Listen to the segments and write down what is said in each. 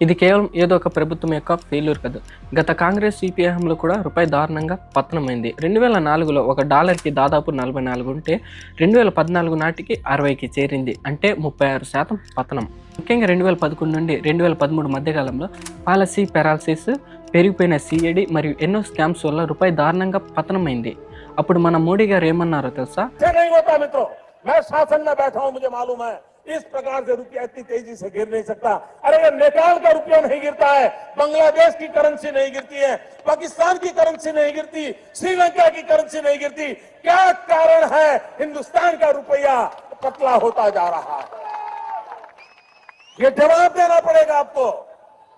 ఇది కేవలం ఏదో ఒక ప్రభుత్వం యొక్క ఫెయిల్యూర్ కాదు. గత కాంగ్రెస్ సిపిఐ హయాంలో కూడా రూపాయి దారుణంగా పతనమైంది. 2004లో ఒక డాలర్కి దాదాపు 44 ఉంటే 2014 నాటికి 60కి చేరింది. అంటే 36% పతనం. ముఖ్యంగా 2011 నుండి 2013 మధ్యకాలంలో పాలసీ పెరాలసిస్, పెరిగిపోయిన సిఐడి మరియు ఎన్నో స్కామ్స్ వల్ల రూపాయి దారుణంగా పతనమైంది. అప్పుడు మన మోడీ గారు ఏమన్నారో తెలుసా? इस प्रकार से रुपया इतनी तेजी से गिर नहीं सकता। अरे ये नेपाल का रुपया नहीं गिरता है, बांग्लादेश की करेंसी नहीं गिरती है, पाकिस्तान की करेंसी नहीं गिरती, श्रीलंका की करेंसी नहीं गिरती। क्या कारण है हिंदुस्तान का रुपया पतला होता जा रहा है? ये जवाब देना पड़ेगा आपको।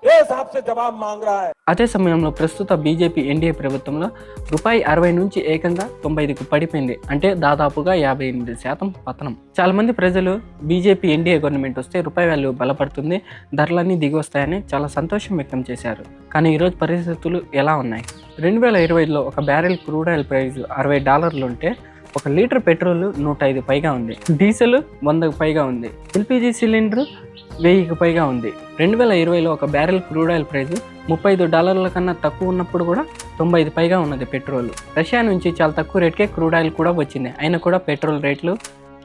ఏ సాబ్సే జవాబ్ మాంగ్ రహా హై. అదే సమయంలో ప్రస్తుత బీజేపీ ఎన్డీఏ ప్రభుత్వంలో రూపాయి 60 నుంచి ఏకంగా 95కు పడిపోయింది. అంటే దాదాపుగా 58% పతనం. చాలా మంది ప్రజలు బీజేపీ ఎన్డీఏ గవర్నమెంట్ వస్తే రూపాయి వాల్యూ బలపడుతుంది, ధరలన్నీ దిగి వస్తాయని చాలా సంతోషం వ్యక్తం చేశారు. కానీ ఈరోజు పరిస్థితులు ఎలా ఉన్నాయి? 2020లో ఒక బ్యారెల్ క్రూడ్ ఆయిల్ ప్రైస్ $60 ఉంటే ఒక లీటర్ పెట్రోల్ 105 పైగా ఉంది, డీజిల్ 100కు పైగా ఉంది, ఎల్పిజి సిలిండర్ 1000కి పైగా ఉంది. 2020లో ఒక బ్యారెల్ క్రూడ్ ఆయిల్ ప్రైస్ $35 కన్నా తక్కువ ఉన్నప్పుడు కూడా 95 పైగా ఉన్నది పెట్రోల్. రష్యా నుంచి చాలా తక్కువ రేట్కే క్రూడ్ ఆయిల్ కూడా వచ్చింది, అయినా కూడా పెట్రోల్ రేట్లు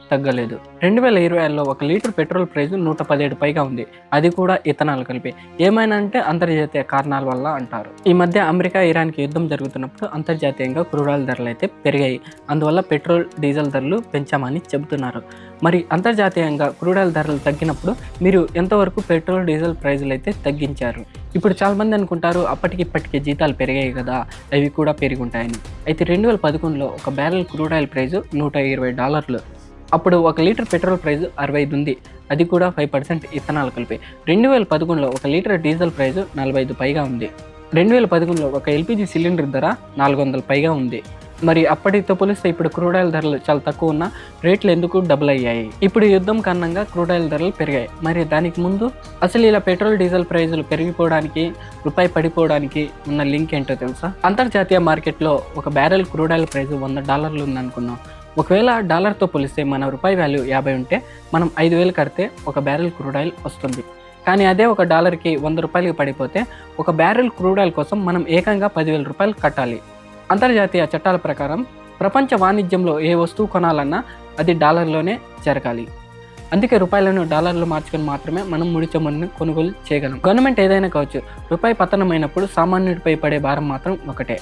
తగ్గలేదు. 2020లో ఒక లీటర్ పెట్రోల్ ప్రైస్ 117 పైగా ఉంది, అది కూడా ఇథనాల్ కలిపి. ఏమైనా అంటే అంతర్జాతీయ కారణాల వల్ల అంటారు. ఈ మధ్య అమెరికా ఇరాన్కి యుద్ధం జరుగుతున్నప్పుడు అంతర్జాతీయంగా క్రూడ్ ఆయిల్ ధరలు అయితే పెరిగాయి. అందువల్ల పెట్రోల్ డీజిల్ ధరలు పెంచామని చెబుతున్నారు. మరి అంతర్జాతీయంగా క్రూడ్ ఆయిల్ ధరలు తగ్గినప్పుడు మీరు ఎంతవరకు పెట్రోల్ డీజిల్ ప్రైజులు అయితే తగ్గించారు? ఇప్పుడు చాలామంది అనుకుంటారు ఇప్పటికి జీతాలు పెరిగాయి కదా, అవి కూడా పెరిగి ఉంటాయని. అయితే 2011లో ఒక బ్యారెల్ క్రూడ్ ఆయిల్ ప్రైస్ $120. అప్పుడు ఒక లీటర్ పెట్రోల్ ప్రైస్ 65 ఉంది, అది కూడా 5% ఇథనాల్ కలిపి. 2011లో ఒక లీటర్ డీజిల్ ప్రైస్ 45 పైగా ఉంది. 2011లో ఒక ఎల్పిజి సిలిండర్ ధర 400 పైగా ఉంది. మరి అప్పటితో పోలిస్తే ఇప్పుడు క్రూడ్ ఆయిల్ ధరలు చాలా తక్కువ ఉన్న రేట్లు ఎందుకు డబుల్ అయ్యాయి? ఇప్పుడు యుద్ధం కారణంగా క్రూడ్ ఆయిల్ ధరలు పెరిగాయి. మరి దానికి ముందు అసలు ఇలా పెట్రోల్ డీజిల్ ప్రైజులు పెరిగిపోవడానికి, రూపాయి పడిపోవడానికి ఉన్న లింక్ ఏంటో తెలుసా? అంతర్జాతీయ మార్కెట్లో ఒక బ్యారెల్ క్రూడ్ ఆయిల్ ప్రైస్ $100 ఉందనుకున్నాం. ఒకవేళ డాలర్తో పోలిస్తే మన రూపాయి వాల్యూ 50 ఉంటే మనం 5,000 కడితే ఒక బ్యారెల్ క్రూడ్ ఆయిల్ వస్తుంది. కానీ అదే ఒక డాలర్కి $100 పడిపోతే ఒక బ్యారెల్ క్రూడ్ ఆయిల్ కోసం మనం ఏకంగా $10,000 కట్టాలి. అంతర్జాతీయ చట్టాల ప్రకారం ప్రపంచ వాణిజ్యంలో ఏ వస్తువు కొనాలన్నా అది డాలర్లోనే జరగాలి. అందుకే రూపాయలను డాలర్లు మార్చుకొని మాత్రమే మనం ముడి చమురుని కొనుగోలు చేయగలం. గవర్నమెంట్ ఏదైనా కావచ్చు, రూపాయి పతనమైనప్పుడు సామాన్యుడిపై పడే భారం మాత్రం ఒకటే.